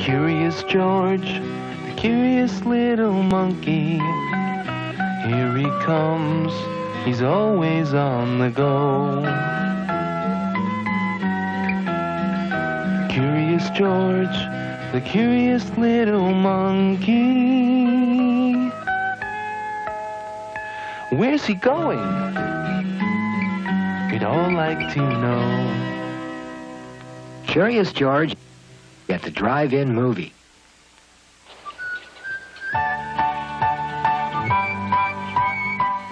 Curious George, the curious little monkey. Here he comes, he's always on the go. Curious George, the curious little monkey. Where's he going? We'd all like to know. Curious George at the drive-in movie.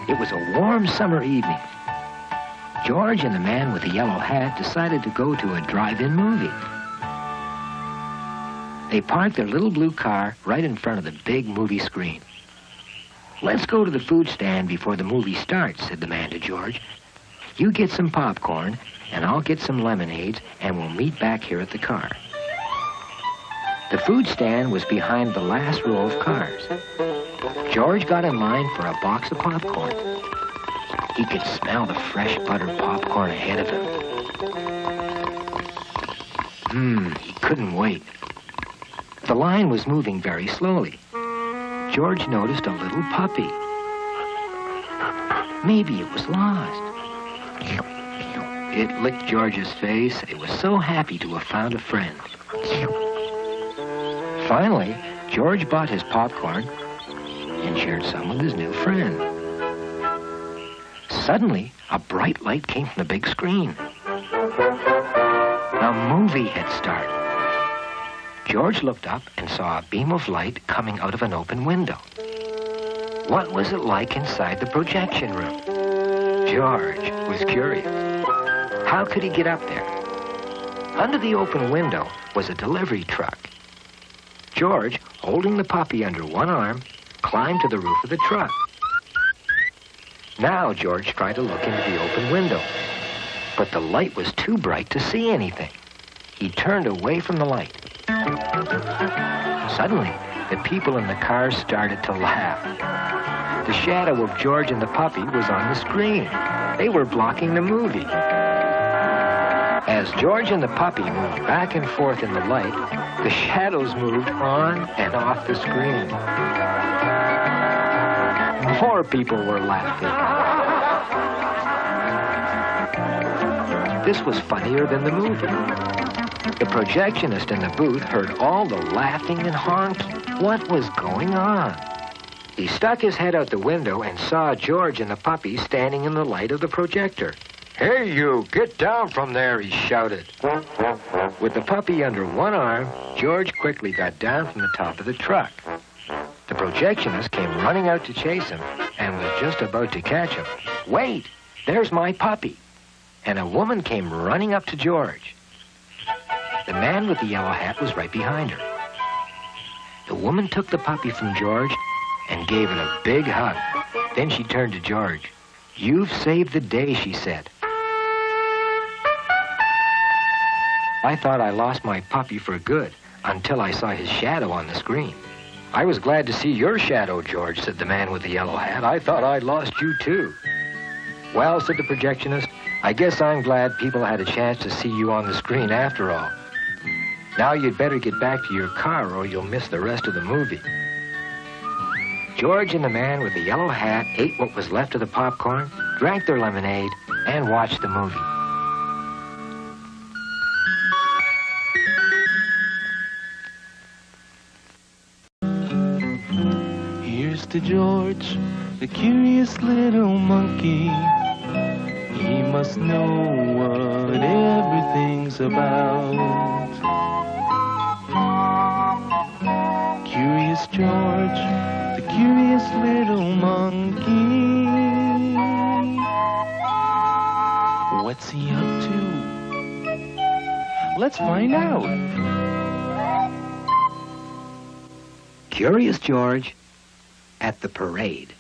It was a warm summer evening. George and the man with the yellow hat decided to go to a drive-in movie. They parked their little blue car right in front of the big movie screen. "Let's go to the food stand before the movie starts," said the man to George. "You get some popcorn, and I'll get some lemonades, and we'll meet back here at the car." The food stand was behind the last row of cars. George got in line for a box of popcorn. He could smell the fresh buttered popcorn ahead of him. He couldn't wait. The line was moving very slowly. George noticed a little puppy. Maybe it was lost. It licked George's face. It was so happy to have found a friend. Finally, George bought his popcorn and shared some with his new friend. Suddenly, a bright light came from the big screen. A movie had started. George looked up and saw a beam of light coming out of an open window. What was it like inside the projection room? George was curious. How could he get up there? Under the open window was a delivery truck. George, holding the puppy under one arm, climbed to the roof of the truck. Now George tried to look into the open window, but the light was too bright to see anything. He turned away from the light. Suddenly, the people in the car started to laugh. The shadow of George and the puppy was on the screen. They were blocking the movie. As George and the puppy moved back and forth in the light, the shadows moved on and off the screen. More people were laughing. This was funnier than the movie. The projectionist in the booth heard all the laughing and honking. What was going on? He stuck his head out the window and saw George and the puppy standing in the light of the projector. "Hey, you, get down from there," he shouted. With the puppy under one arm, George quickly got down from the top of the truck. The projectionist came running out to chase him and was just about to catch him. "Wait, there's my puppy." And a woman came running up to George. The man with the yellow hat was right behind her. The woman took the puppy from George and gave it a big hug. Then she turned to George. "You've saved the day," she said. "I thought I lost my puppy for good until I saw his shadow on the screen." "I was glad to see your shadow, George," said the man with the yellow hat. "I thought I'd lost you too." "Well," said the projectionist, "I guess I'm glad people had a chance to see you on the screen after all. Now you'd better get back to your car or you'll miss the rest of the movie." George and the man with the yellow hat ate what was left of the popcorn, drank their lemonade, and watched the movie. Here's to George, the curious little monkey. He must know what everything's about. Curious George, the curious little monkey. What's he up to? Let's find out. Curious George at the parade.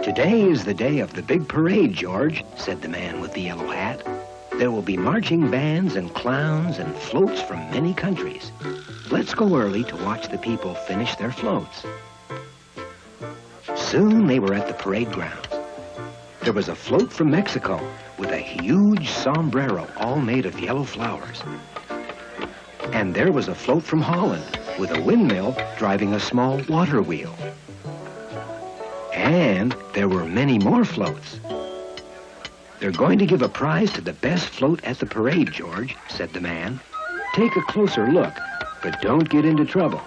"Today is the day of the big parade, George," said the man with the yellow hat. "There will be marching bands and clowns and floats from many countries. Let's go early to watch the people finish their floats." Soon they were at the parade grounds. There was a float from Mexico with a huge sombrero all made of yellow flowers. And there was a float from Holland with a windmill driving a small water wheel. And there were many more floats. "They're going to give a prize to the best float at the parade, George," said the man. "Take a closer look, but don't get into trouble."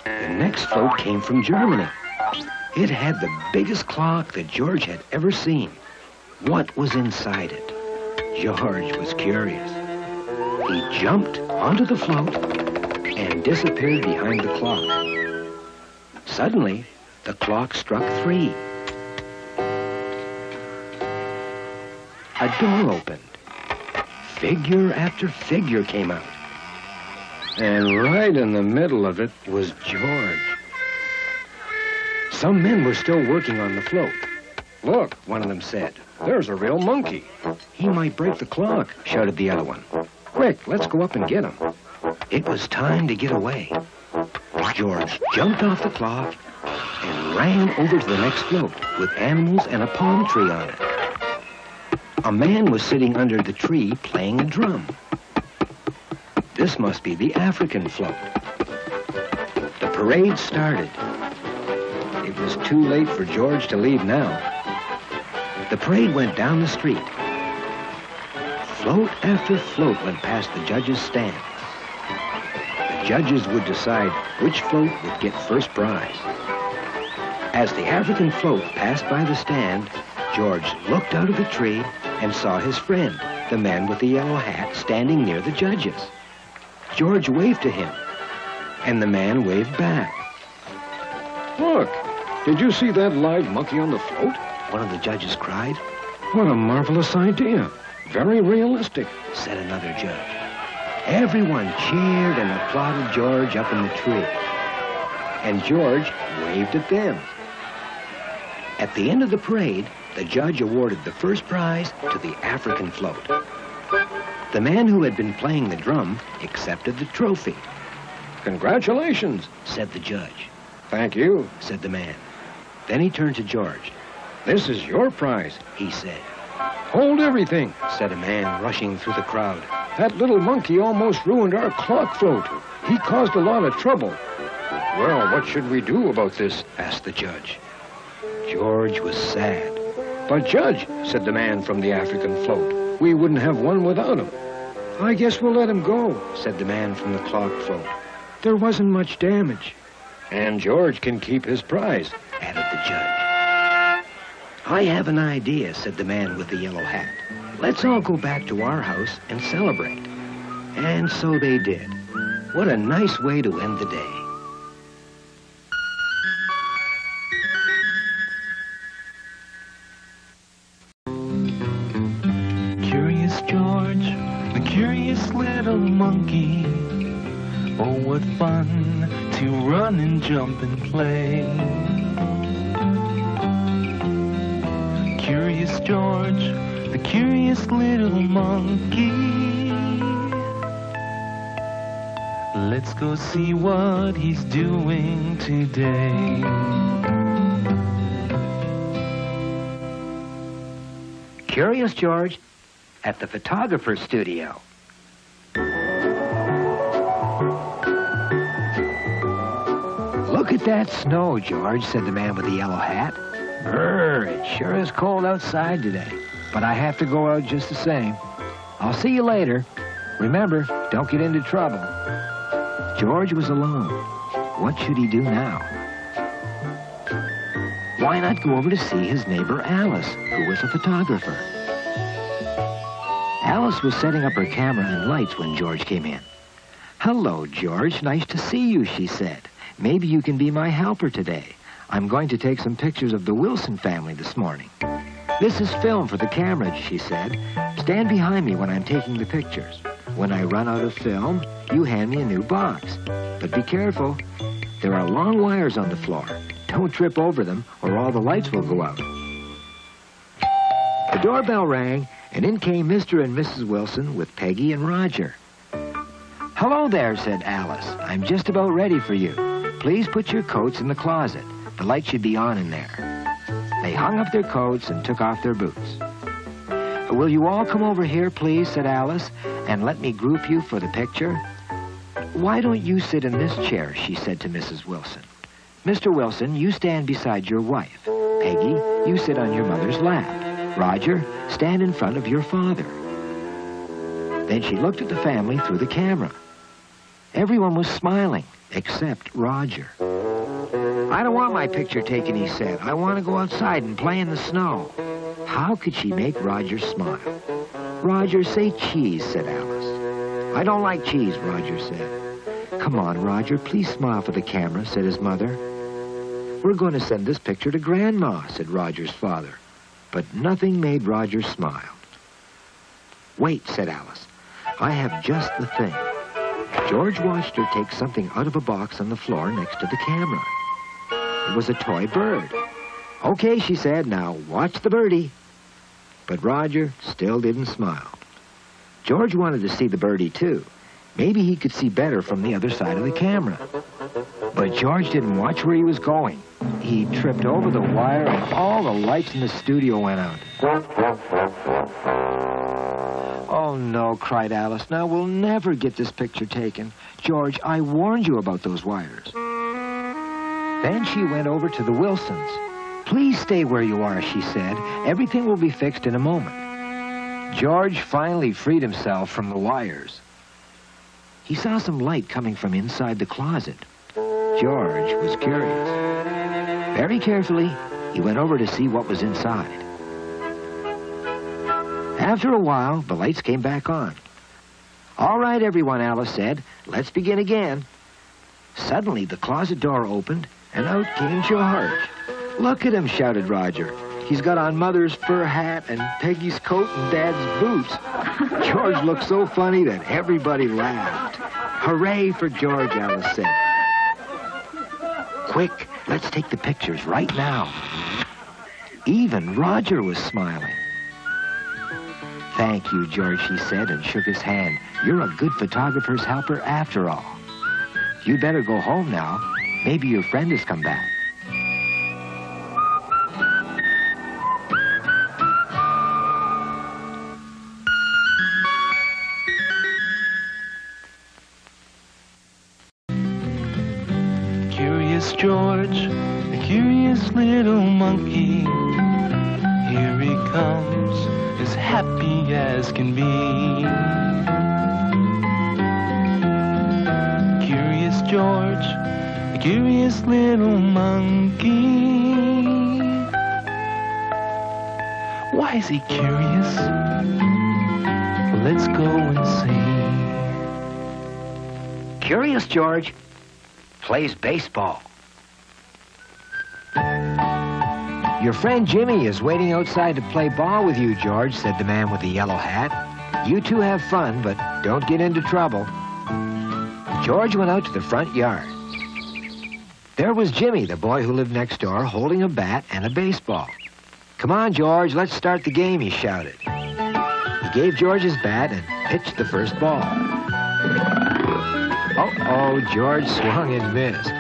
The next float came from Germany. It had the biggest clock that George had ever seen. What was inside it? George was curious. He jumped onto the float and disappeared behind the clock. Suddenly, the clock struck 3. A door opened. Figure after figure came out. And right in the middle of it was George. Some men were still working on the float. "Look," one of them said, "there's a real monkey." "He might break the clock," shouted the other one. "Quick, let's go up and get him." It was time to get away. George jumped off the clock and ran over to the next float with animals and a palm tree on it. A man was sitting under the tree playing a drum. This must be the African float. The parade started. It was too late for George to leave now. The parade went down the street. Float after float went past the judges' stand. The judges would decide which float would get first prize. As the African float passed by the stand, George looked out of the tree and saw his friend, the man with the yellow hat, standing near the judges. George waved to him, and the man waved back. "Look, did you see that live monkey on the float?" one of the judges cried. "What a marvelous idea. Very realistic," said another judge. Everyone cheered and applauded George up in the tree. And George waved at them. At the end of the parade, the judge awarded the first prize to the African float. The man who had been playing the drum accepted the trophy. "Congratulations," said the judge. "Thank you," said the man. Then he turned to George. "This is your prize," he said. "Hold everything," said a man rushing through the crowd. "That little monkey almost ruined our clock float. He caused a lot of trouble." "Well, what should we do about this?" asked the judge. George was sad. "But, Judge," said the man from the African float, "we wouldn't have one without him." "I guess we'll let him go," said the man from the clock float. "There wasn't much damage." "And George can keep his prize," added the judge. "I have an idea," said the man with the yellow hat. "Let's all go back to our house and celebrate." And so they did. What a nice way to end the day. Curious George, the curious little monkey. Oh, what fun to run and jump and play. Curious George, the curious little monkey. Let's go see what he's doing today. Curious George at the photographer's studio. "Look at that snow, George," said the man with the yellow hat. It sure is cold outside today, but I have to go out just the same. I'll see you later. Remember, don't get into trouble." George was alone. What should he do now? Why not go over to see his neighbor Alice, who was a photographer? Alice was setting up her camera and lights when George came in. "Hello, George. Nice to see you," she said. "Maybe you can be my helper today. I'm going to take some pictures of the Wilson family this morning." "This is film for the camera," she said. "Stand behind me when I'm taking the pictures. When I run out of film, you hand me a new box. But be careful. There are long wires on the floor. Don't trip over them or all the lights will go out." The doorbell rang, and in came Mr. and Mrs. Wilson with Peggy and Roger. "Hello there," said Alice. "I'm just about ready for you. Please put your coats in the closet. The light should be on in there." They hung up their coats and took off their boots. Will you all come over here, please, said Alice, and let me group you for the picture? Why don't you sit in this chair, she said to Mrs. Wilson. Mr. Wilson, you stand beside your wife. Peggy, you sit on your mother's lap. Roger, stand in front of your father. Then she looked at the family through the camera. Everyone was smiling, except Roger. I don't want my picture taken, he said. I want to go outside and play in the snow. How could she make Roger smile? Roger, say cheese, said Alice. I don't like cheese, Roger said. Come on, Roger, please smile for the camera, said his mother. We're going to send this picture to Grandma, said Roger's father. But nothing made Roger smile. Wait, said Alice. I have just the thing. George watched her take something out of a box on the floor next to the camera. It was a toy bird. Okay, she said, now watch the birdie. But Roger still didn't smile. George wanted to see the birdie, too. Maybe he could see better from the other side of the camera. But George didn't watch where he was going. He tripped over the wire and all the lights in the studio went out. Oh, no, cried Alice. Now we'll never get this picture taken. George, I warned you about those wires. Then she went over to the Wilsons. Please stay where you are, she said. Everything will be fixed in a moment. George finally freed himself from the wires. He saw some light coming from inside the closet. George was curious. Very carefully, he went over to see what was inside. After a while, the lights came back on. All right, everyone, Alice said. Let's begin again. Suddenly, the closet door opened, and out came George. Look at him, shouted Roger. He's got on Mother's fur hat and Peggy's coat and Dad's boots. George looked so funny that everybody laughed. Hooray for George, Alice said. Quick, let's take the pictures right now. Even Roger was smiling. Thank you, George, he said, and shook his hand. You're a good photographer's helper after all. You'd better go home now. Maybe your friend has come back. Curious George, the curious little monkey. Here he comes, as happy as can be. Curious George, the curious little monkey. Why is he curious? Let's go and see. Curious George plays baseball. Your friend Jimmy is waiting outside to play ball with you, George, said the man with the yellow hat. You two have fun, but don't get into trouble. George went out to the front yard. There was Jimmy, the boy who lived next door, holding a bat and a baseball. Come on, George, let's start the game, he shouted. He gave George his bat and pitched the first ball. Uh-oh, George swung and missed.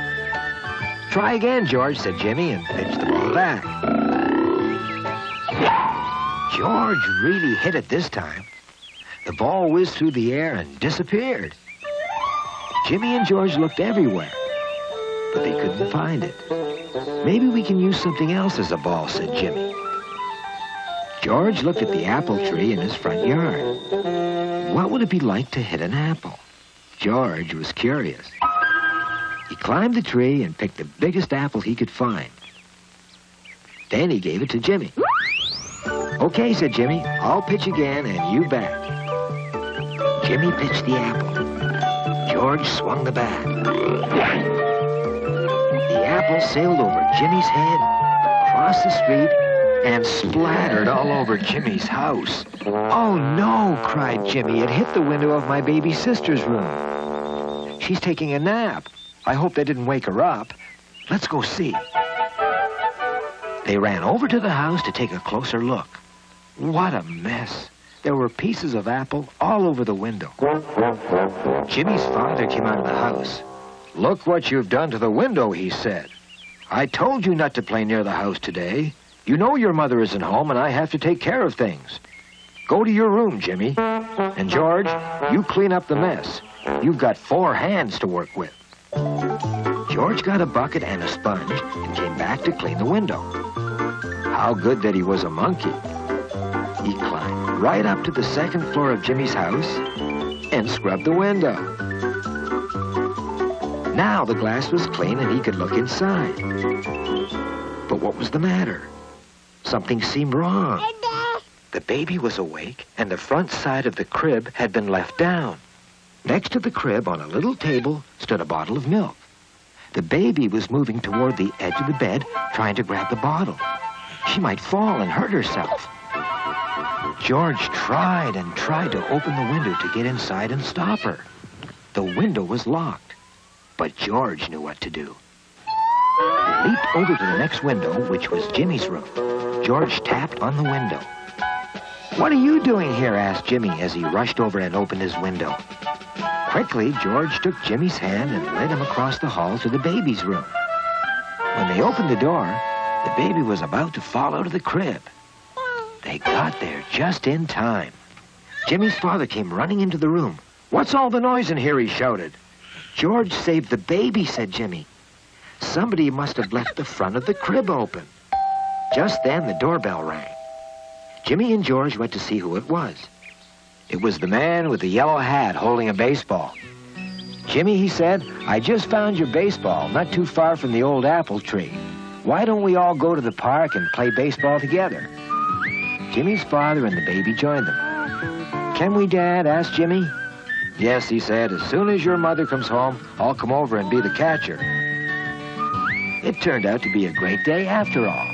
Try again, George, said Jimmy, and pitched the ball back. George really hit it this time. The ball whizzed through the air and disappeared. Jimmy and George looked everywhere, but they couldn't find it. Maybe we can use something else as a ball, said Jimmy. George looked at the apple tree in his front yard. What would it be like to hit an apple? George was curious. He climbed the tree and picked the biggest apple he could find. Then he gave it to Jimmy. Okay, said Jimmy, I'll pitch again and you bat. Jimmy pitched the apple. George swung the bat. The apple sailed over Jimmy's head, crossed the street, and splattered all over Jimmy's house. Oh, no, cried Jimmy. It hit the window of my baby sister's room. She's taking a nap. I hope they didn't wake her up. Let's go see. They ran over to the house to take a closer look. What a mess. There were pieces of apple all over the window. Jimmy's father came out of the house. Look what you've done to the window, he said. I told you not to play near the house today. You know your mother isn't home and I have to take care of things. Go to your room, Jimmy. And George, you clean up the mess. You've got 4 hands to work with. George got a bucket and a sponge and came back to clean the window. How good that he was a monkey. He climbed right up to the 2nd floor of Jimmy's house and scrubbed the window. Now the glass was clean and he could look inside. But what was the matter? Something seemed wrong. The baby was awake and the front side of the crib had been left down. Next to the crib on a little table stood a bottle of milk. The baby was moving toward the edge of the bed, trying to grab the bottle. She might fall and hurt herself. George tried and tried to open the window to get inside and stop her. The window was locked, but George knew what to do. He leaped over to the next window, which was Jimmy's room. George tapped on the window. "What are you doing here?" asked Jimmy as he rushed over and opened his window. Quickly, George took Jimmy's hand and led him across the hall to the baby's room. When they opened the door, the baby was about to fall out of the crib. They got there just in time. Jimmy's father came running into the room. "What's all the noise in here?" he shouted. "George saved the baby," said Jimmy. "Somebody must have left the front of the crib open." Just then, the doorbell rang. Jimmy and George went to see who it was. It was the man with the yellow hat holding a baseball. "Jimmy," he said, "I just found your baseball not too far from the old apple tree. Why don't we all go to the park and play baseball together?" Jimmy's father and the baby joined them. "Can we, Dad?" asked Jimmy. "Yes," he said, "as soon as your mother comes home, I'll come over and be the catcher." It turned out to be a great day after all.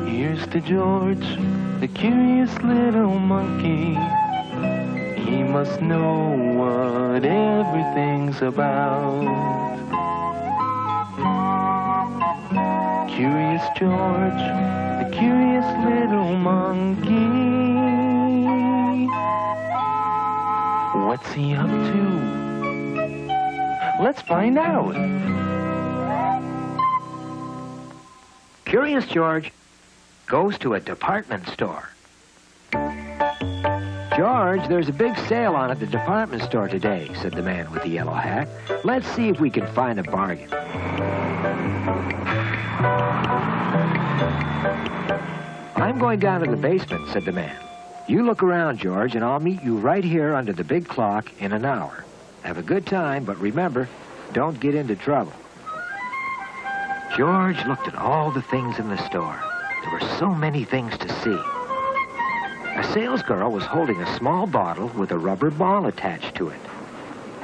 Here's to George, the curious little monkey. He must know what everything's about. Curious George, the curious little monkey. What's he up to? Let's find out. Curious George goes to a department store. "George, there's a big sale on at the department store today," said the man with the yellow hat. "Let's see if we can find a bargain." "I'm going down to the basement," said the man. "You look around, George, and I'll meet you right here under the big clock in an hour. Have a good time, but remember, don't get into trouble." George looked at all the things in the store. There were so many things to see. A salesgirl was holding a small bottle with a rubber ball attached to it.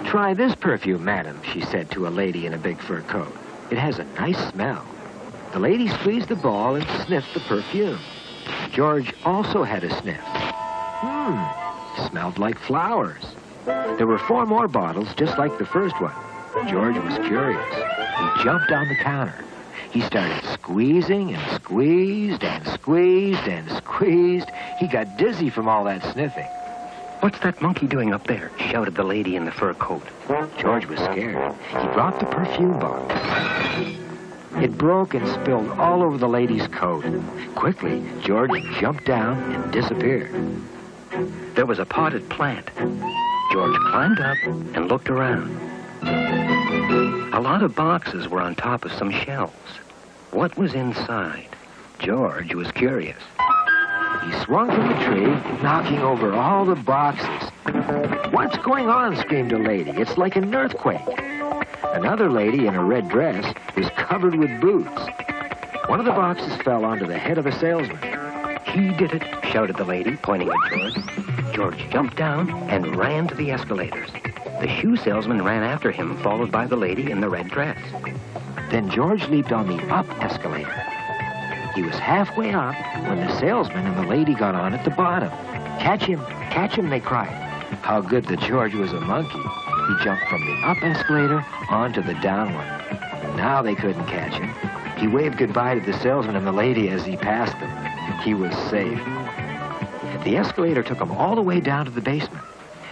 "Try this perfume, madam," she said to a lady in a big fur coat. "It has a nice smell." The lady squeezed the ball and sniffed the perfume. George also had a sniff. Smelled like flowers. There were 4 more bottles just like the first one. George was curious. He jumped on the counter. He started squeezing and squeezed and squeezed and squeezed. He got dizzy from all that sniffing. "What's that monkey doing up there?" shouted the lady in the fur coat. George was scared. He dropped the perfume bottle. It broke and spilled all over the lady's coat. Quickly, George jumped down and disappeared. There was a potted plant. George climbed up and looked around. A lot of boxes were on top of some shelves. What was inside? George was curious. He swung from the tree, knocking over all the boxes. "What's going on?" screamed a lady. "It's like an earthquake." Another lady in a red dress was covered with boots. One of the boxes fell onto the head of a salesman. "He did it," shouted the lady, pointing at George. George jumped down and ran to the escalators. The shoe salesman ran after him, followed by the lady in the red dress. Then George leaped on the up escalator. He was halfway up when the salesman and the lady got on at the bottom. Catch him," they cried. How good that George was a monkey. He jumped from the up escalator onto the down one. Now they couldn't catch him. He waved goodbye to the salesman and the lady as he passed them. He was safe. The escalator took him all the way down to the basement.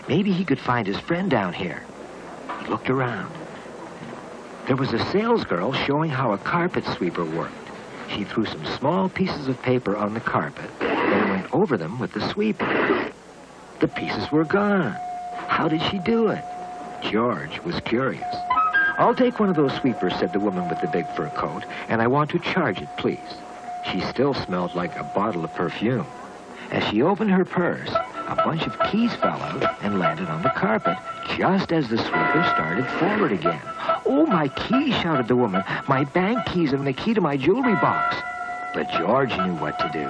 Maybe he could find his friend down here. He looked around. There was a salesgirl showing how a carpet sweeper worked. She threw some small pieces of paper on the carpet, then went over them with the sweeper. The pieces were gone. How did she do it? George was curious. "I'll take one of those sweepers," said the woman with the big fur coat, "and I want to charge it, please." She still smelled like a bottle of perfume. As she opened her purse, a bunch of keys fell out and landed on the carpet, just as the sweeper started forward again. "Oh, my keys," shouted the woman. "My bank keys and the key to my jewelry box." But George knew what to do.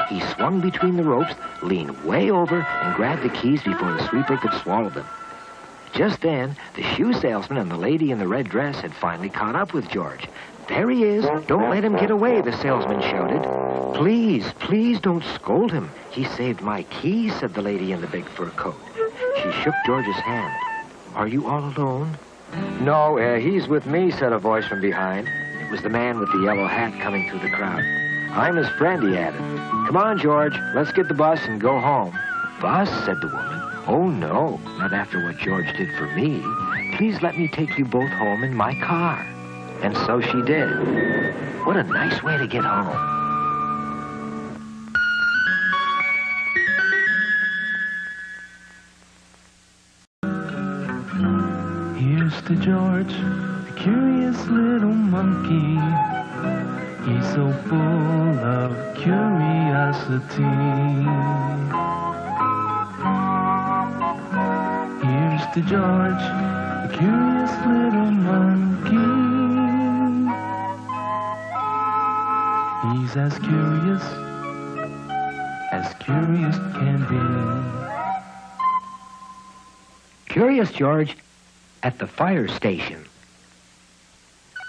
He swung between the ropes, leaned way over, and grabbed the keys before the sweeper could swallow them. Just then, the shoe salesman and the lady in the red dress had finally caught up with George. "There he is. Don't let him get away," the salesman shouted. "Please, please don't scold him. He saved my keys," said the lady in the big fur coat. She shook George's hand. "Are you all alone?" "No, he's with me," said a voice from behind. It was the man with the yellow hat coming through the crowd. "I'm his friend," he added. "Come on, George. Let's get the bus and go home." "Bus?" said the woman. "Oh, no, not after what George did for me. Please let me take you both home in my car." And so she did. What a nice way to get home. Here's to George, the curious little monkey. He's so full of curiosity. Here's to George, the curious little monkey. He's as curious can be. Curious George at the fire station.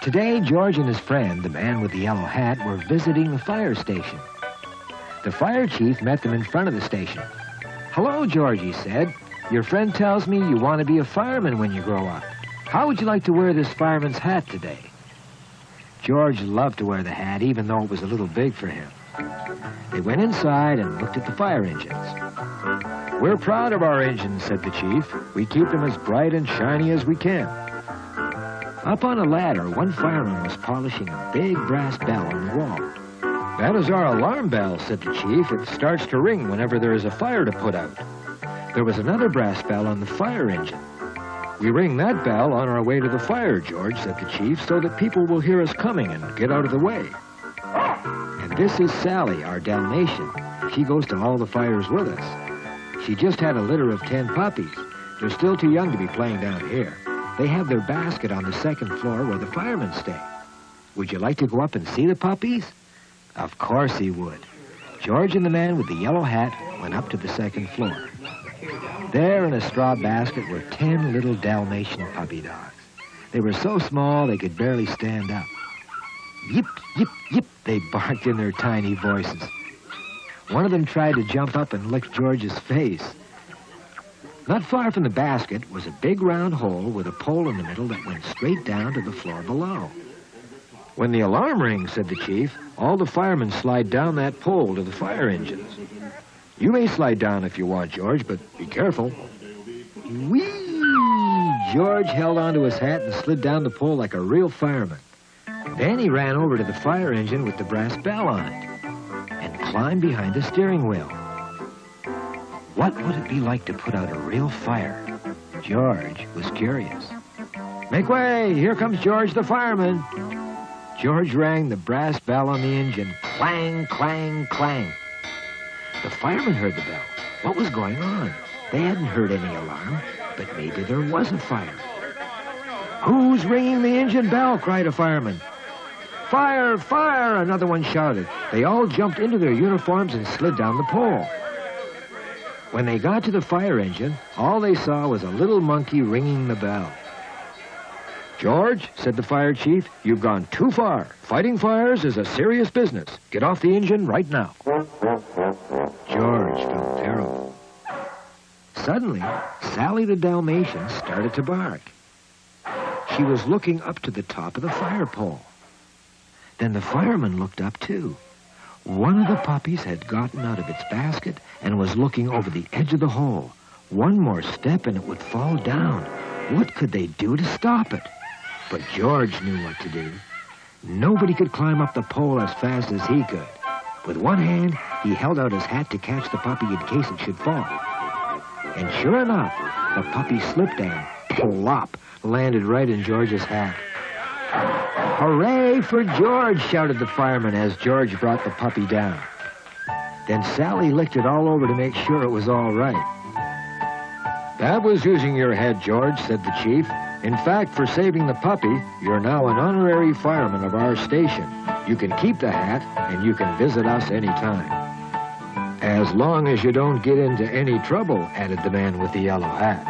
Today, George and his friend, the man with the yellow hat, were visiting the fire station. The fire chief met them in front of the station. "Hello, George," he said. "Your friend tells me you want to be a fireman when you grow up. How would you like to wear this fireman's hat today?" George loved to wear the hat, even though it was a little big for him. They went inside and looked at the fire engines. "We're proud of our engines," said the chief. "We keep them as bright and shiny as we can." Up on a ladder, one fireman was polishing a big brass bell on the wall. "That is our alarm bell," said the chief. "It starts to ring whenever there is a fire to put out." There was another brass bell on the fire engine. "We ring that bell on our way to the fire, George," said the chief, "so that people will hear us coming and get out of the way." "And this is Sally, our Dalmatian. She goes to all the fires with us. She just had a litter of 10 puppies. They're still too young to be playing down here. They have their basket on the second floor where the firemen stay. Would you like to go up and see the puppies?" Of course he would. George and the man with the yellow hat went up to the second floor. There in a straw basket were 10 little Dalmatian puppy dogs. They were so small they could barely stand up. "Yip, yip, yip," they barked in their tiny voices. One of them tried to jump up and lick George's face. Not far from the basket was a big round hole with a pole in the middle that went straight down to the floor below. "When the alarm rings," said the chief, "all the firemen slide down that pole to the fire engines. You may slide down if you want, George, but be careful." Whee! George held onto his hat and slid down the pole like a real fireman. Then he ran over to the fire engine with the brass bell on it and climbed behind the steering wheel. What would it be like to put out a real fire? George was curious. "Make way! Here comes George the fireman." George rang the brass bell on the engine. Clang, clang, clang. The firemen heard the bell. What was going on? They hadn't heard any alarm, but maybe there was a fire. "Who's ringing the engine bell?" cried a fireman. "Fire! Fire!" another one shouted. They all jumped into their uniforms and slid down the pole. When they got to the fire engine, all they saw was a little monkey ringing the bell. "George," said the fire chief, "you've gone too far. Fighting fires is a serious business. Get off the engine right now." George felt terrible. Suddenly, Sally the Dalmatian started to bark. She was looking up to the top of the fire pole. Then the fireman looked up, too. One of the puppies had gotten out of its basket and was looking over the edge of the hole. One more step and it would fall down. What could they do to stop it? But George knew what to do. Nobody could climb up the pole as fast as he could. With one hand, he held out his hat to catch the puppy in case it should fall. And sure enough, the puppy slipped and plop, landed right in George's hat. "Hooray for George!" shouted the fireman as George brought the puppy down. Then Sally licked it all over to make sure it was all right. "That was using your head, George," said the chief. "In fact, for saving the puppy, you're now an honorary fireman of our station. You can keep the hat, and you can visit us anytime." "As long as you don't get into any trouble," added the man with the yellow hat.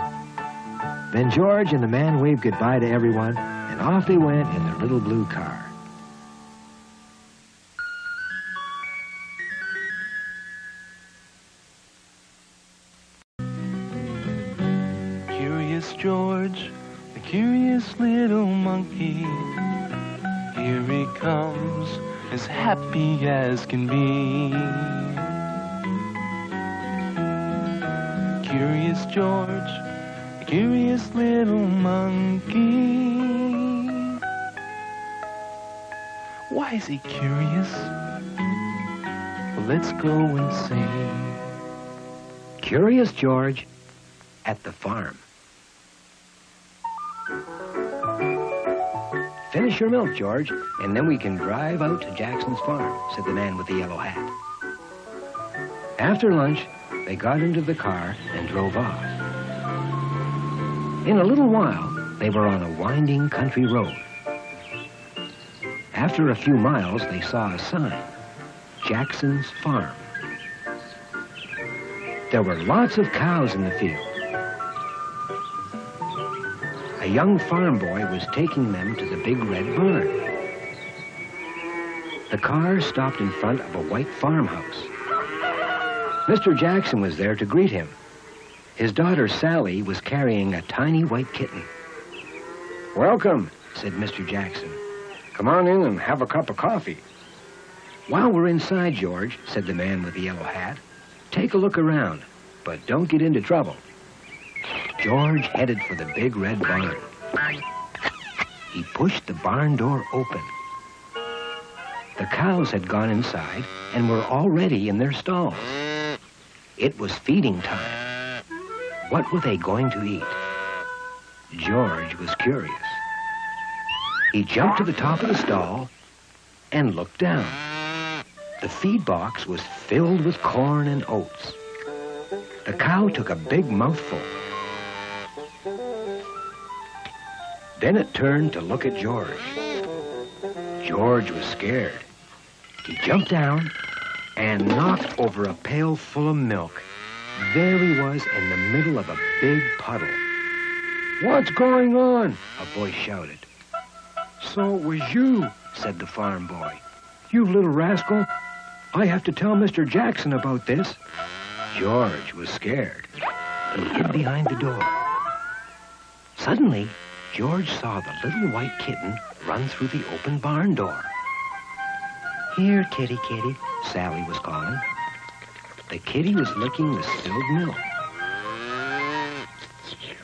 Then George and the man waved goodbye to everyone, and off they went in their little blue car. Curious George, the curious little monkey. Here he comes, as happy as can be. Curious George, the curious little monkey. Why is he curious? Well, let's go and see. Curious George at the farm. "Finish your milk, George, and then we can drive out to Jackson's farm," said the man with the yellow hat. After lunch, they got into the car and drove off. In a little while, they were on a winding country road. After a few miles, they saw a sign, Jackson's Farm. There were lots of cows in the field. A young farm boy was taking them to the big red barn. The car stopped in front of a white farmhouse. Mr. Jackson was there to greet him. His daughter Sally was carrying a tiny white kitten. "Welcome," said Mr. Jackson. "Come on in and have a cup of coffee." "While we're inside, George," said the man with the yellow hat, "take a look around, but don't get into trouble." George headed for the big red barn. He pushed the barn door open. The cows had gone inside and were already in their stalls. It was feeding time. What were they going to eat? George was curious. He jumped to the top of the stall and looked down. The feed box was filled with corn and oats. The cow took a big mouthful. Then it turned to look at George. George was scared. He jumped down and knocked over a pail full of milk. There he was in the middle of a big puddle. "What's going on?" a voice shouted. "So it was you," said the farm boy. "You little rascal. I have to tell Mr. Jackson about this." George was scared. He hid behind the door. Suddenly, George saw the little white kitten run through the open barn door. "Here, kitty, kitty," Sally was calling. The kitty was licking the spilled milk.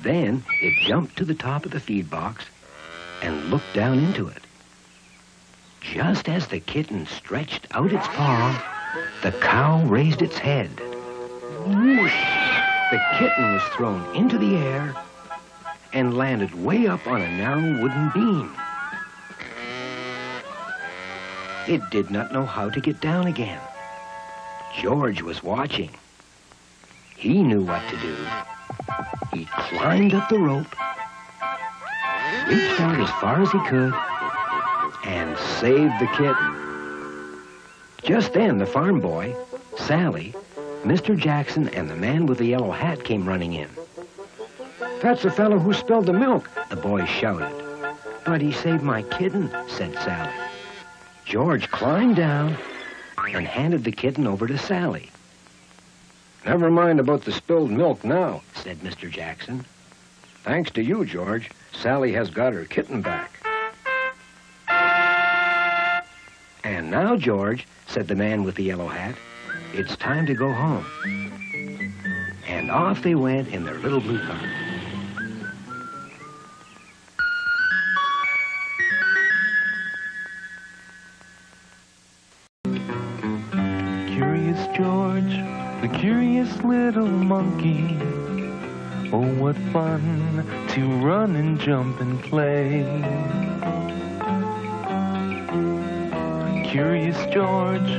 Then it jumped to the top of the feed box and looked down into it. Just as the kitten stretched out its paw, the cow raised its head. Whoosh! The kitten was thrown into the air and landed way up on a narrow wooden beam. It did not know how to get down again. George was watching. He knew what to do. He climbed up the rope, reached out as far as he could, and saved the kitten. Just then, the farm boy, Sally, Mr. Jackson, and the man with the yellow hat came running in. "That's the fellow who spilled the milk," the boy shouted. "But he saved my kitten," said Sally. George climbed down and handed the kitten over to Sally. "Never mind about the spilled milk now," said Mr. Jackson. "Thanks to you, George, Sally has got her kitten back." "And now, George," said the man with the yellow hat, "it's time to go home." "And off they went in their little blue car. Curious George, the curious little monkey. Oh, what fun to run and jump and play. Curious George,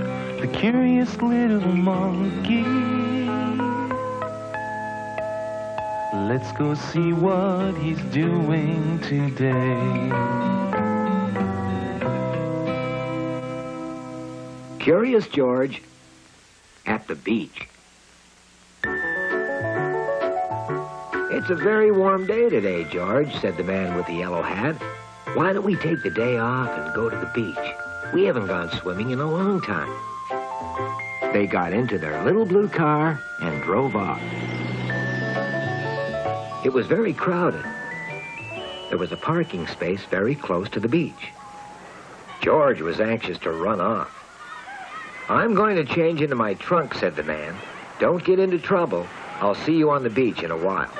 the curious little monkey. Let's go see what he's doing today. Curious George at the beach. It's a very warm day today, George, said the man with the yellow hat. Why don't we take the day off and go to the beach? We haven't gone swimming in a long time. They got into their little blue car and drove off. It was very crowded. There was a parking space very close to the beach. George was anxious to run off. I'm going to change into my trunk, said the man. Don't get into trouble. I'll see you on the beach in a while.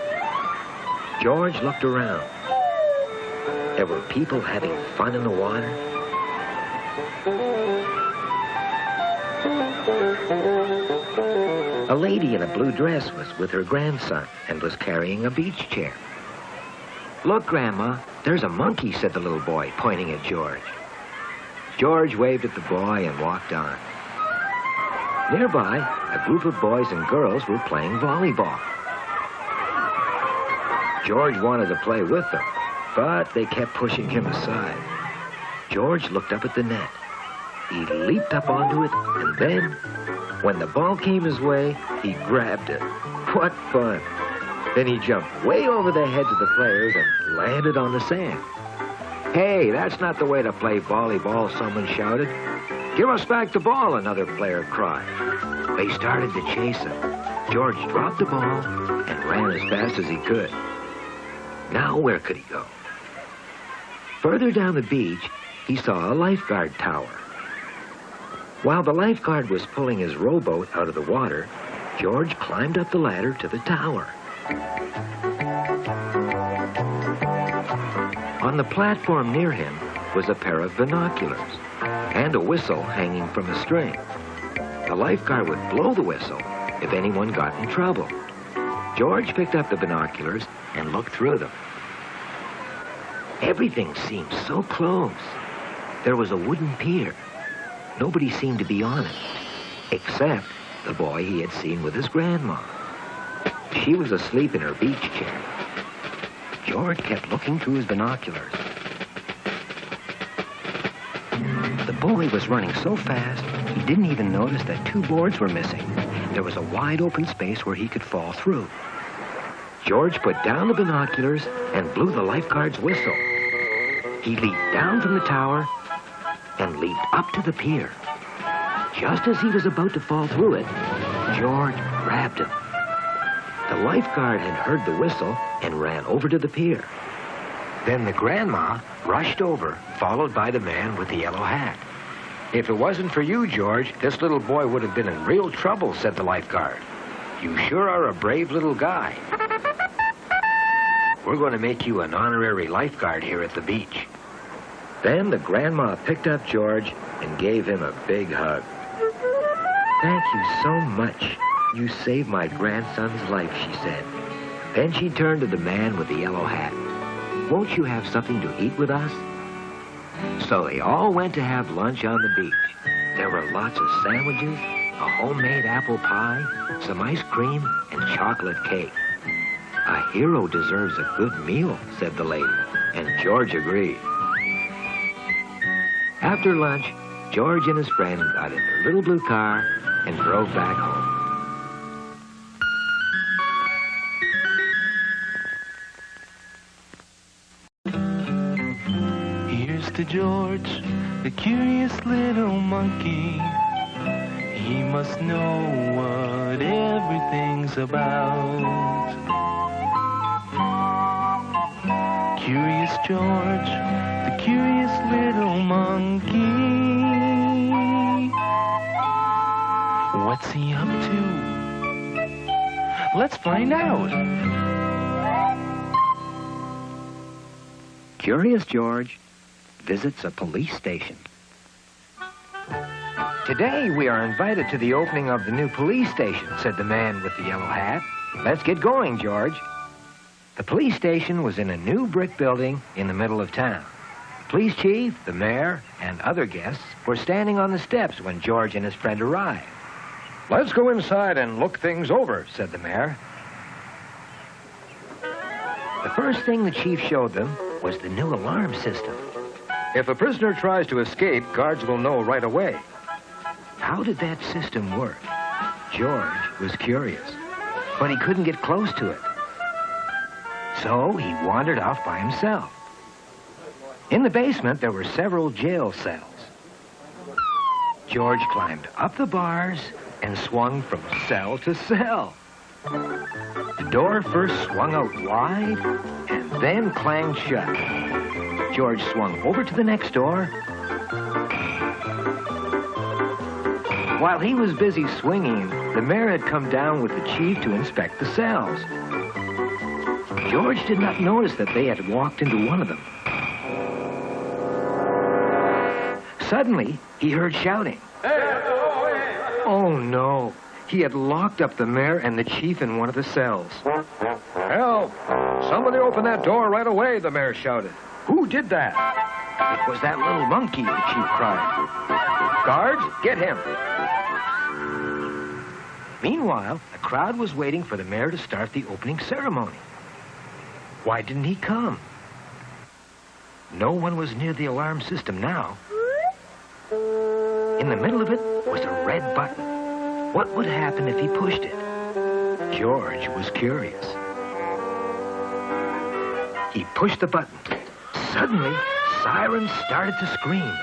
George looked around. There were people having fun in the water. A lady in a blue dress was with her grandson and was carrying a beach chair. Look, Grandma, there's a monkey, said the little boy, pointing at George. George waved at the boy and walked on. Nearby, a group of boys and girls were playing volleyball. George wanted to play with them, but they kept pushing him aside. George looked up at the net. He leaped up onto it, and then, when the ball came his way, he grabbed it. What fun! Then he jumped way over the heads of the players and landed on the sand. Hey, that's not the way to play volleyball, someone shouted. Give us back the ball, another player cried. They started to chase him. George dropped the ball and ran as fast as he could. Now where could he go? Further down the beach, he saw a lifeguard tower. While the lifeguard was pulling his rowboat out of the water, George climbed up the ladder to the tower. On the platform near him was a pair of binoculars and a whistle hanging from a string. The lifeguard would blow the whistle if anyone got in trouble. George picked up the binoculars and looked through them. Everything seemed so close. There was a wooden pier. Nobody seemed to be on it, except the boy he had seen with his grandma. She was asleep in her beach chair. George kept looking through his binoculars. The boy was running so fast, he didn't even notice that two boards were missing. There was a wide open space where he could fall through. George put down the binoculars and blew the lifeguard's whistle. He leaped down from the tower and leaped up to the pier. Just as he was about to fall through it, George grabbed him. The lifeguard had heard the whistle and ran over to the pier. Then the grandma rushed over, followed by the man with the yellow hat. If it wasn't for you, George, this little boy would have been in real trouble, said the lifeguard. You sure are a brave little guy. We're going to make you an honorary lifeguard here at the beach. Then the grandma picked up George and gave him a big hug. Thank you so much. You saved my grandson's life, she said. Then she turned to the man with the yellow hat. Won't you have something to eat with us? So they all went to have lunch on the beach. There were lots of sandwiches, a homemade apple pie, some ice cream, and chocolate cake. A hero deserves a good meal, said the lady, and George agreed. After lunch, George and his friend got in their little blue car and drove back home. Here's to George, the curious little monkey. He must know what everything's about. Curious George, the curious little monkey. What's he up to? Let's find out. Curious George visits a police station. Today we are invited to the opening of the new police station, said the man with the yellow hat. Let's get going, George. The police station was in a new brick building in the middle of town. The police chief, the mayor, and other guests were standing on the steps when George and his friend arrived. Let's go inside and look things over, said the mayor. The first thing the chief showed them was the new alarm system. If a prisoner tries to escape, guards will know right away. How did that system work? George was curious, but he couldn't get close to it. So he wandered off by himself. In the basement, there were several jail cells. George climbed up the bars and swung from cell to cell. The door first swung out wide and then clanged shut. George swung over to the next door. While he was busy swinging, the mayor had come down with the chief to inspect the cells. George did not notice that they had walked into one of them. Suddenly, he heard shouting. Oh, no. He had locked up the mayor and the chief in one of the cells. Help! Somebody open that door right away, the mayor shouted. Who did that? It was that little monkey, the chief cried. Guards, get him. Meanwhile, the crowd was waiting for the mayor to start the opening ceremony. Why didn't he come? No one was near the alarm system now. In the middle of it was a red button. What would happen if he pushed it? George was curious. He pushed the button. Suddenly, sirens started to scream.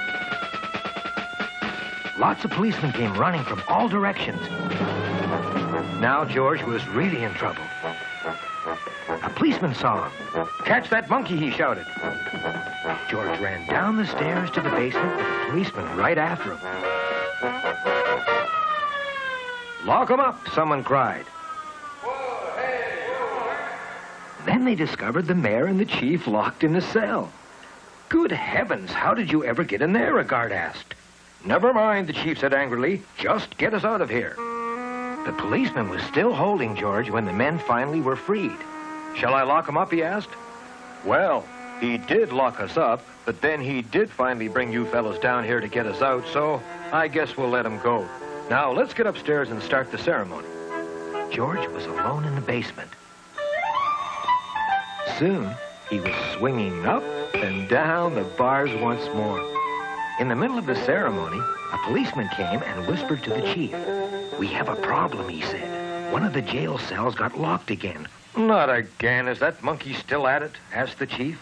Lots of policemen came running from all directions. Now George was really in trouble. A policeman saw him. Catch that monkey, he shouted. George ran down the stairs to the basement with a policeman right after him. Lock him up, someone cried. Then they discovered the mayor and the chief locked in the cell. Good heavens, how did you ever get in there? A guard asked. Never mind, the chief said angrily. Just get us out of here. The policeman was still holding George when the men finally were freed. Shall I lock him up, he asked. Well, he did lock us up, but then he did finally bring you fellows down here to get us out, so I guess we'll let him go. Now, let's get upstairs and start the ceremony. George was alone in the basement. Soon, he was swinging up and down the bars once more. In the middle of the ceremony, a policeman came and whispered to the chief. We have a problem, he said. One of the jail cells got locked again. Not again. Is that monkey still at it? Asked the chief.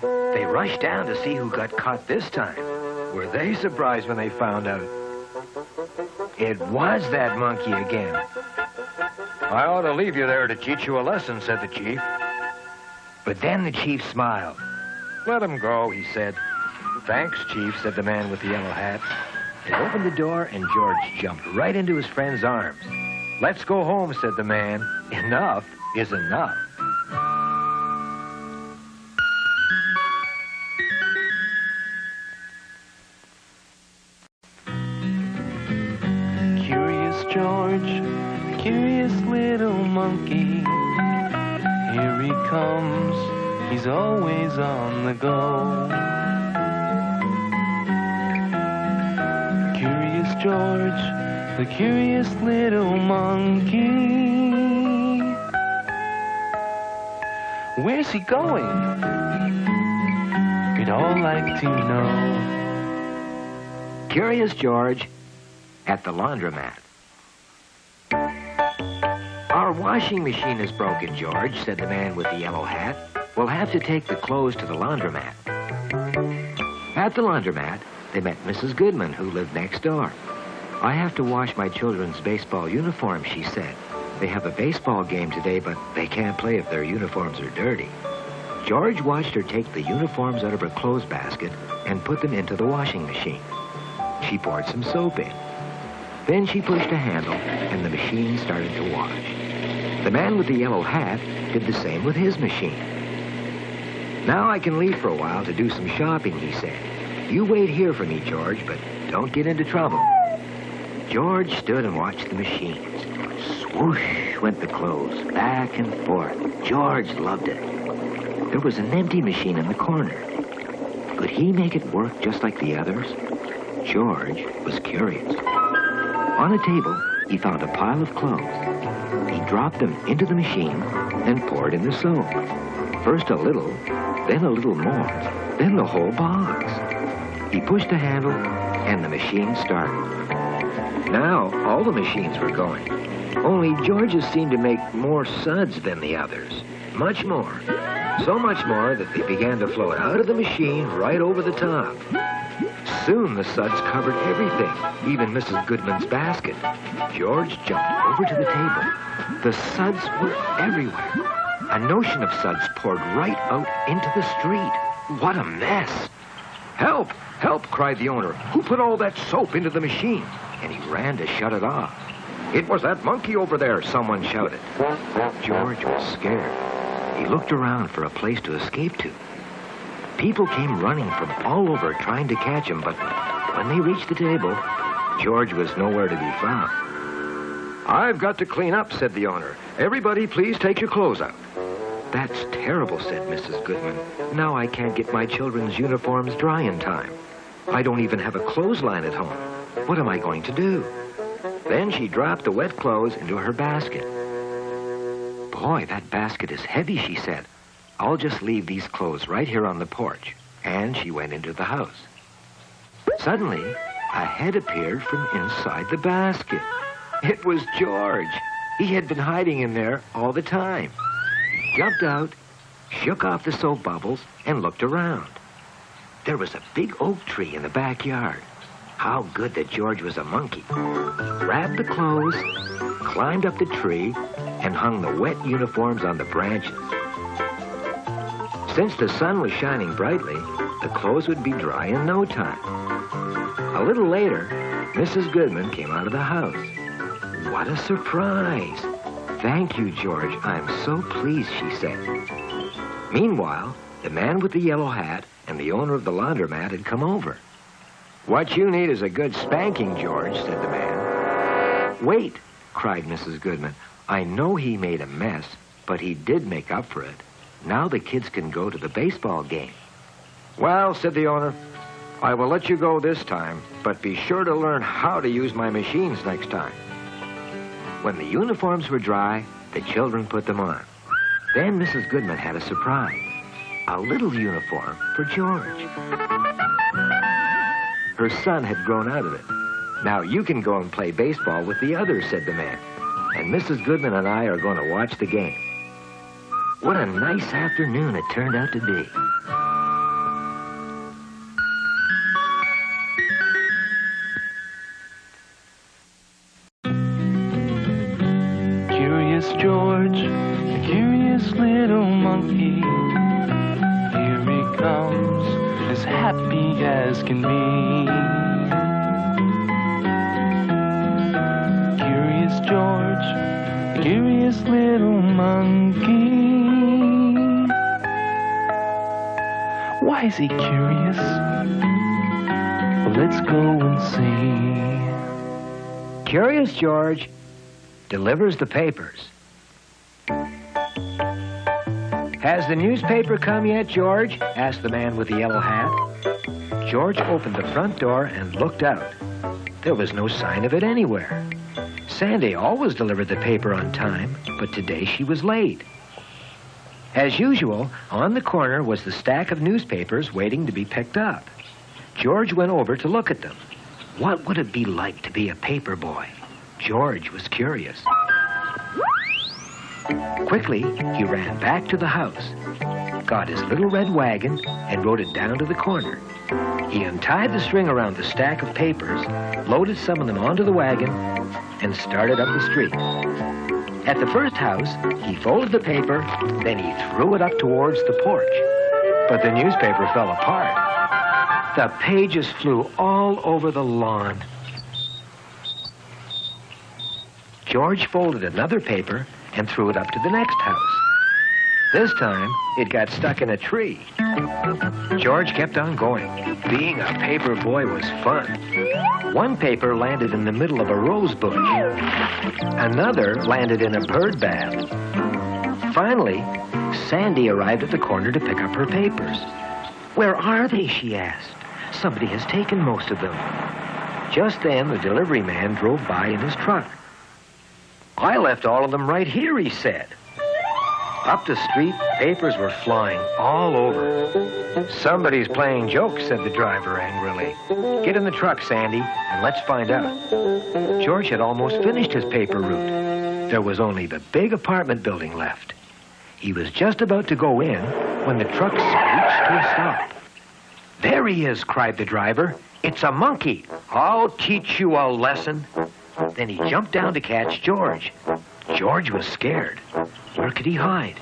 They rushed down to see who got caught this time. Were they surprised when they found out? It was that monkey again. I ought to leave you there to teach you a lesson, said the chief. But then the chief smiled. Let him go, he said. Thanks, Chief, said the man with the yellow hat. They opened the door, and George jumped right into his friend's arms. Let's go home, said the man. Enough is enough. Curious George, the curious little monkey. Here he comes, he's always on the go. Curious George, the curious little monkey. Where's he going? We'd all like to know. Curious George at the laundromat. Our washing machine is broken, George, said the man with the yellow hat. We'll have to take the clothes to the laundromat. At the laundromat, they met Mrs. Goodman, who lived next door. I have to wash my children's baseball uniforms, she said. They have a baseball game today, but they can't play if their uniforms are dirty. George watched her take the uniforms out of her clothes basket and put them into the washing machine. She poured some soap in. Then she pushed a handle, and the machine started to wash. The man with the yellow hat did the same with his machine. "Now I can leave for a while to do some shopping," he said. "You wait here for me, George, but don't get into trouble." George stood and watched the machines. Swoosh went the clothes, back and forth. George loved it. There was an empty machine in the corner. Could he make it work just like the others? George was curious. On a table, he found a pile of clothes. He dropped them into the machine and poured in the soap. First a little, then a little more, then the whole box. He pushed the handle, and the machine started. Now, all the machines were going. Only George's seemed to make more suds than the others. Much more. So much more that they began to float out of the machine right over the top. Soon the suds covered everything, even Mrs. Goodman's basket. George jumped over to the table. The suds were everywhere. A notion of suds poured right out into the street. What a mess! "Help! Help!" cried the owner. "Who put all that soap into the machine?" And he ran to shut it off. "It was that monkey over there," someone shouted. George was scared. He looked around for a place to escape to. People came running from all over trying to catch him, but when they reached the table, George was nowhere to be found. "I've got to clean up," said the owner. "Everybody, please take your clothes out." "That's terrible," said Mrs. Goodman. "Now I can't get my children's uniforms dry in time. I don't even have a clothesline at home. What am I going to do?" Then she dropped the wet clothes into her basket. "Boy, that basket is heavy," she said. "I'll just leave these clothes right here on the porch." And she went into the house. Suddenly, a head appeared from inside the basket. It was George. He had been hiding in there all the time. He jumped out, shook off the soap bubbles, and looked around. There was a big oak tree in the backyard. How good that George was a monkey. Grabbed the clothes, climbed up the tree, and hung the wet uniforms on the branches. Since the sun was shining brightly, the clothes would be dry in no time. A little later, Mrs. Goodman came out of the house. What a surprise! "Thank you, George. I'm so pleased," she said. Meanwhile, the man with the yellow hat and the owner of the laundromat had come over. "What you need is a good spanking, George," said the man. "Wait," cried Mrs. Goodman. "I know he made a mess, but he did make up for it. Now the kids can go to the baseball game." "Well," said the owner, "I will let you go this time, but be sure to learn how to use my machines next time." When the uniforms were dry, the children put them on. Then Mrs. Goodman had a surprise. A little uniform for George. Her son had grown out of it. "Now you can go and play baseball with the others," said the man. "And Mrs. Goodman and I are going to watch the game." What a nice afternoon it turned out to be. Curious George, the curious little monkey. Here he comes, as happy as can be. Curious George, the curious little monkey. Why is he curious? Well, let's go and see. Curious George delivers the papers. "Has the newspaper come yet, George?" asked the man with the yellow hat. George opened the front door and looked out. There was no sign of it anywhere. Sandy always delivered the paper on time, but today she was late. As usual, on the corner was the stack of newspapers waiting to be picked up. George went over to look at them. What would it be like to be a paper boy? George was curious. Quickly, he ran back to the house, got his little red wagon, and rode it down to the corner. He untied the string around the stack of papers, loaded some of them onto the wagon, and started up the street. At the first house, he folded the paper, then he threw it up towards the porch. But the newspaper fell apart. The pages flew all over the lawn. George folded another paper and threw it up to the next house. This time, it got stuck in a tree. George kept on going. Being a paper boy was fun. One paper landed in the middle of a rose bush. Another landed in a bird bath. Finally, Sandy arrived at the corner to pick up her papers. "Where are they?" she asked. "Somebody has taken most of them." Just then, the delivery man drove by in his truck. "I left all of them right here," he said. Up the street, papers were flying all over. "Somebody's playing jokes," said the driver angrily. "Get in the truck, Sandy, and let's find out." George had almost finished his paper route. There was only the big apartment building left. He was just about to go in when the truck screeched to a stop. "There he is," cried the driver. "It's a monkey. I'll teach you a lesson." Then he jumped down to catch George. George was scared. Where could he hide?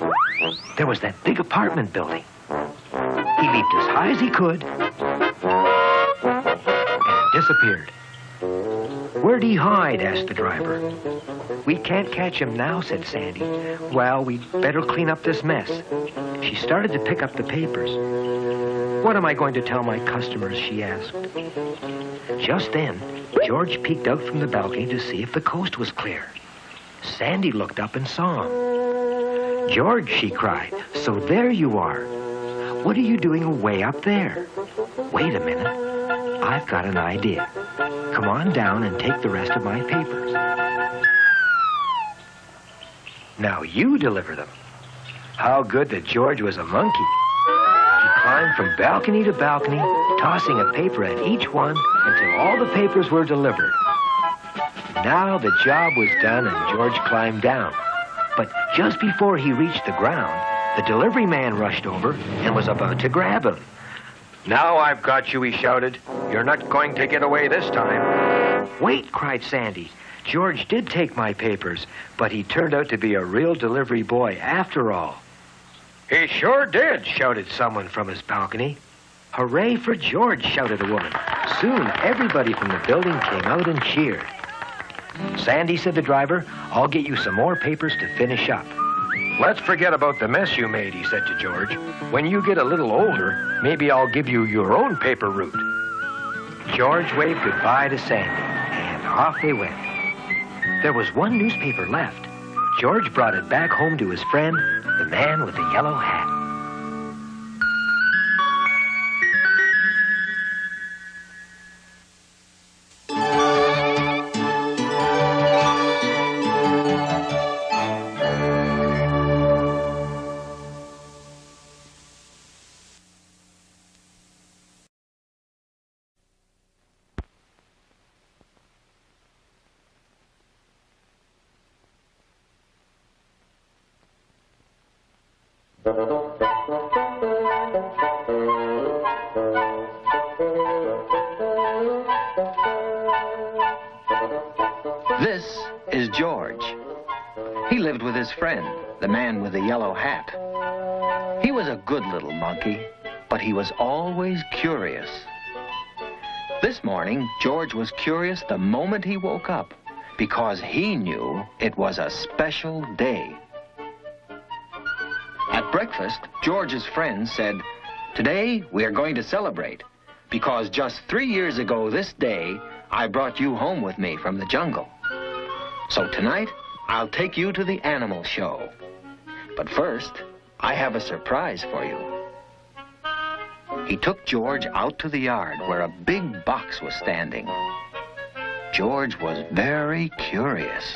There was that big apartment building. He leaped as high as he could and disappeared. "Where'd he hide?" asked the driver. "We can't catch him now," said Sandy. "Well, we'd better clean up this mess." She started to pick up the papers. "What am I going to tell my customers?" she asked. Just then, George peeked out from the balcony to see if the coast was clear. Sandy looked up and saw him. "George," she cried, "so there you are. What are you doing away up there?" "Wait a minute. I've got an idea. Come on down and take the rest of my papers. Now you deliver them." How good that George was a monkey. He climbed from balcony to balcony, tossing a paper at each one until all the papers were delivered. Now the job was done and George climbed down. But just before he reached the ground, the delivery man rushed over and was about to grab him. "Now I've got you," he shouted. "You're not going to get away this time." "Wait," cried Sandy. "George did take my papers, but he turned out to be a real delivery boy after all." "He sure did," shouted someone from his balcony. "Hooray for George," shouted a woman. Soon everybody from the building came out and cheered. "Sandy," said the driver, "I'll get you some more papers to finish up." "Let's forget about the mess you made," he said to George. "When you get a little older, maybe I'll give you your own paper route." George waved goodbye to Sandy, and off they went. There was one newspaper left. George brought it back home to his friend, the man with the yellow hat. This is George. He lived with his friend, the man with the yellow hat. He was a good little monkey, but he was always curious. This morning, George was curious the moment he woke up, because he knew it was a special day. At breakfast, George's friend said, "Today, we are going to celebrate, because just 3 years ago this day, I brought you home with me from the jungle. So tonight, I'll take you to the animal show. But first, I have a surprise for you." He took George out to the yard where a big box was standing. George was very curious.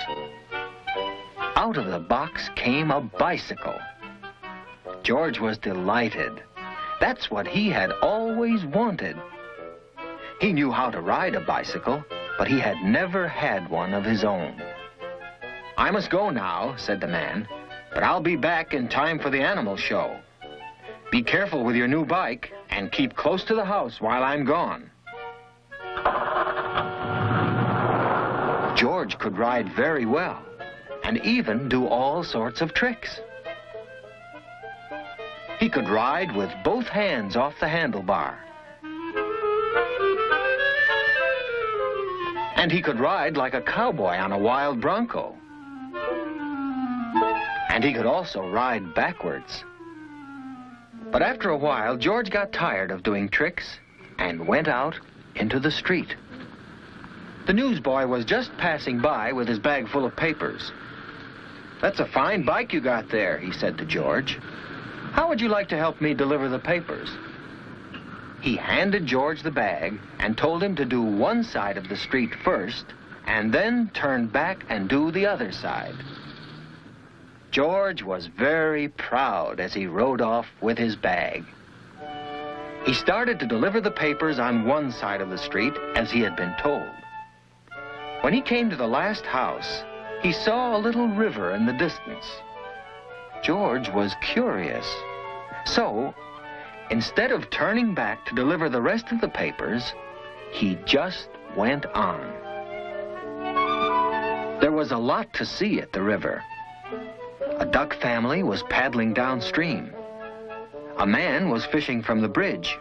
Out of the box came a bicycle. George was delighted. That's what he had always wanted. He knew how to ride a bicycle, but he had never had one of his own. "I must go now," said the man, "but I'll be back in time for the animal show. Be careful with your new bike and keep close to the house while I'm gone." George could ride very well and even do all sorts of tricks. He could ride with both hands off the handlebar. And he could ride like a cowboy on a wild bronco. and he could also ride backwards. But after a while, George got tired of doing tricks and went out into the street. The newsboy was just passing by with his bag full of papers. "That's a fine bike you got there," he said to George. "How would you like to help me deliver the papers?" He handed George the bag and told him to do one side of the street first and then turn back and do the other side. George was very proud as he rode off with his bag. He started to deliver the papers on one side of the street as he had been told. When he came to the last house, he saw a little river in the distance. George was curious. So, instead of turning back to deliver the rest of the papers, he just went on. There was a lot to see at the river. A duck family was paddling downstream. A man was fishing from the bridge.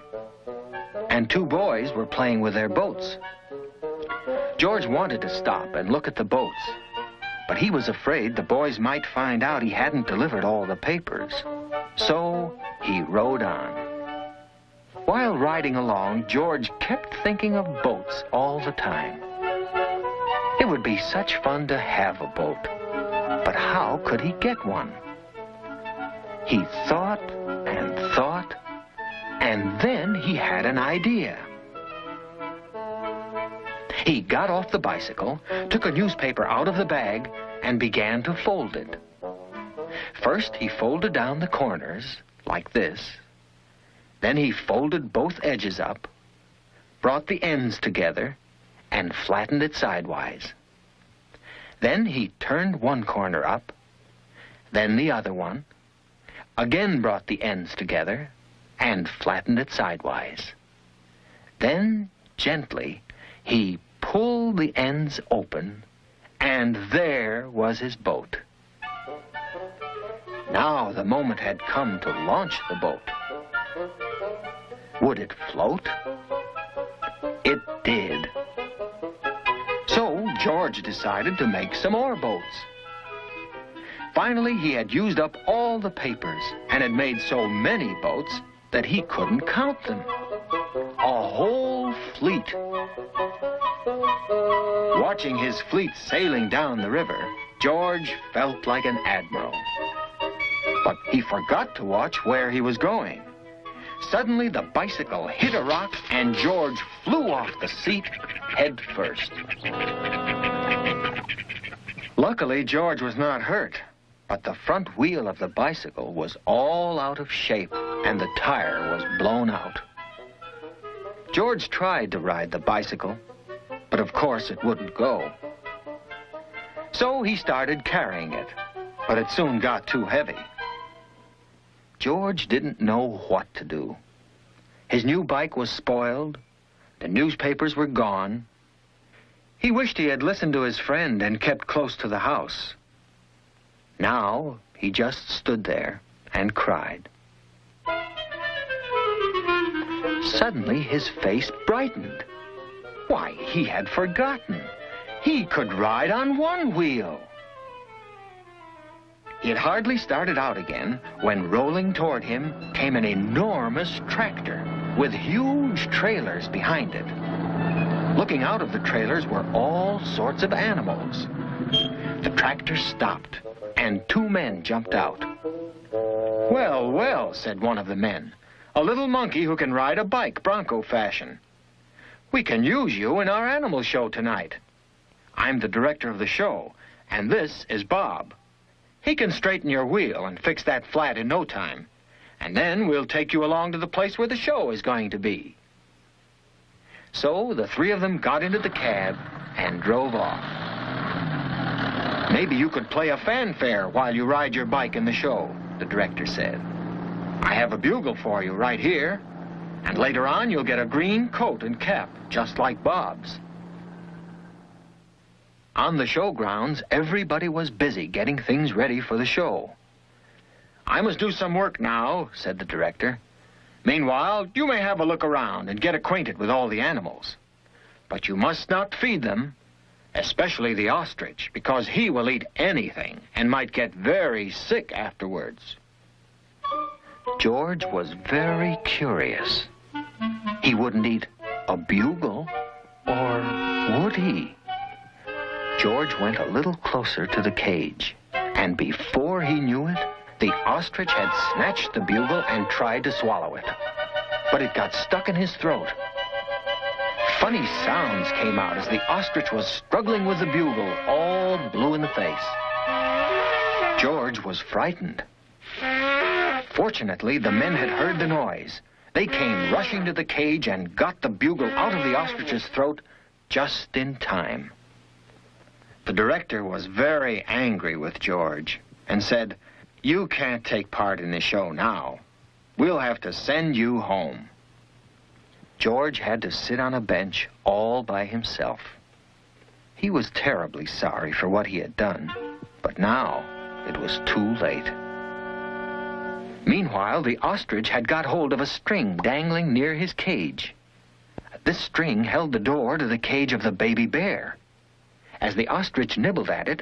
And two boys were playing with their boats. George wanted to stop and look at the boats, but he was afraid the boys might find out he hadn't delivered all the papers. So he rode on. While riding along, George kept thinking of boats all the time. It would be such fun to have a boat, but how could he get one? He thought and thought, and then he had an idea. He got off the bicycle, took a newspaper out of the bag, and began to fold it. First, he folded down the corners, like this. Then he folded both edges up, brought the ends together, and flattened it sidewise. Then he turned one corner up, then the other one, again brought the ends together, and flattened it sidewise. Then, gently, he pulled the ends open, and there was his boat. Now the moment had come to launch the boat. Would it float? It did. So George decided to make some more boats. Finally, he had used up all the papers and had made so many boats that he couldn't count them. A whole fleet. Watching his fleet sailing down the river, George felt like an admiral. But he forgot to watch where he was going. Suddenly, the bicycle hit a rock, and George flew off the seat head first. Luckily, George was not hurt, but the front wheel of the bicycle was all out of shape, and the tire was blown out. George tried to ride the bicycle, but of course it wouldn't go. So he started carrying it, but it soon got too heavy. George didn't know what to do. His new bike was spoiled. The newspapers were gone. He wished he had listened to his friend and kept close to the house. Now he just stood there and cried. Suddenly his face brightened. Why, he had forgotten. He could ride on one wheel. He had hardly started out again when rolling toward him came an enormous tractor with huge trailers behind it. Looking out of the trailers were all sorts of animals. The tractor stopped, and two men jumped out. "Well, well," said one of the men, "a little monkey who can ride a bike bronco fashion. We can use you in our animal show tonight. I'm the director of the show, and this is Bob. He can straighten your wheel and fix that flat in no time. And then we'll take you along to the place where the show is going to be." So the three of them got into the cab and drove off. "Maybe you could play a fanfare while you ride your bike in the show," the director said. "I have a bugle for you right here. And later on, you'll get a green coat and cap, just like Bob's." On the showgrounds, everybody was busy getting things ready for the show. "I must do some work now," said the director. "Meanwhile, you may have a look around and get acquainted with all the animals. But you must not feed them. especially the ostrich, because he will eat anything and might get very sick afterwards. George was very curious. He wouldn't eat a bugle, or would he? George went a little closer to the cage, and before he knew it, the ostrich had snatched the bugle and tried to swallow it. But it got stuck in his throat. Funny sounds came out as the ostrich was struggling with the bugle, all blue in the face. George was frightened. Fortunately, the men had heard the noise. They came rushing to the cage and got the bugle out of the ostrich's throat just in time. The director was very angry with George and said, "You can't take part in the show now. We'll have to send you home." George had to sit on a bench all by himself. He was terribly sorry for what he had done, but now it was too late. Meanwhile, the ostrich had got hold of a string dangling near his cage. This string held the door to the cage of the baby bear. As the ostrich nibbled at it,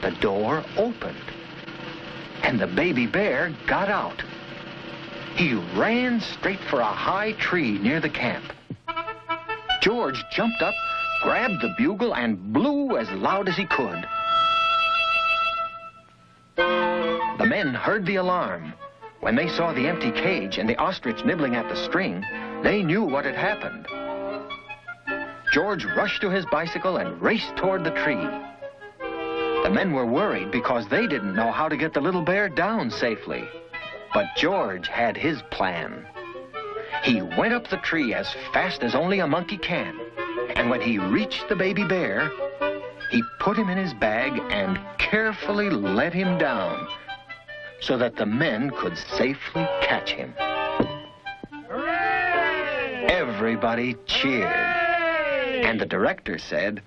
the door opened, and the baby bear got out. He ran straight for a high tree near the camp. George jumped up, grabbed the bugle, and blew as loud as he could. The men heard the alarm. When they saw the empty cage and the ostrich nibbling at the string, they knew what had happened. George rushed to his bicycle and raced toward the tree. The men were worried because they didn't know how to get the little bear down safely. But George had his plan. He went up the tree as fast as only a monkey can. And when he reached the baby bear, he put him in his bag and carefully let him down so that the men could safely catch him. Everybody cheered. And the director said,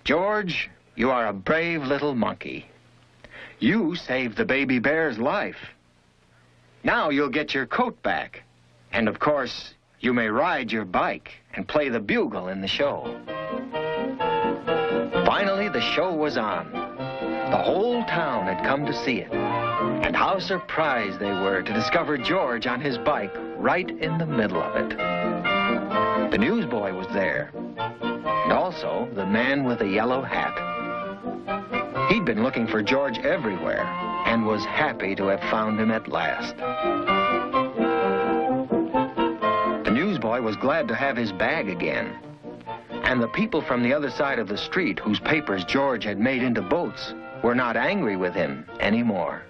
"George, you are a brave little monkey. You saved the baby bear's life. Now you'll get your coat back. And of course, you may ride your bike and play the bugle in the show." Finally, the show was on. The whole town had come to see it. And how surprised they were to discover George on his bike right in the middle of it. The newsboy was there, and also the man with the yellow hat. He'd been looking for George everywhere and was happy to have found him at last. The newsboy was glad to have his bag again, and the people from the other side of the street whose papers George had made into boats were not angry with him anymore.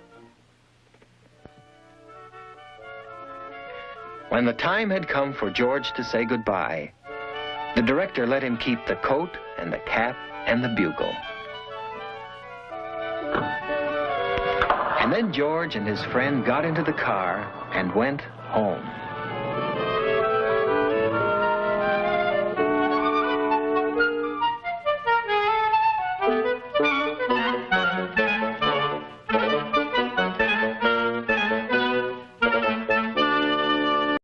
When the time had come for George to say goodbye, the director let him keep the coat and the cap and the bugle. And then George and his friend got into the car and went home.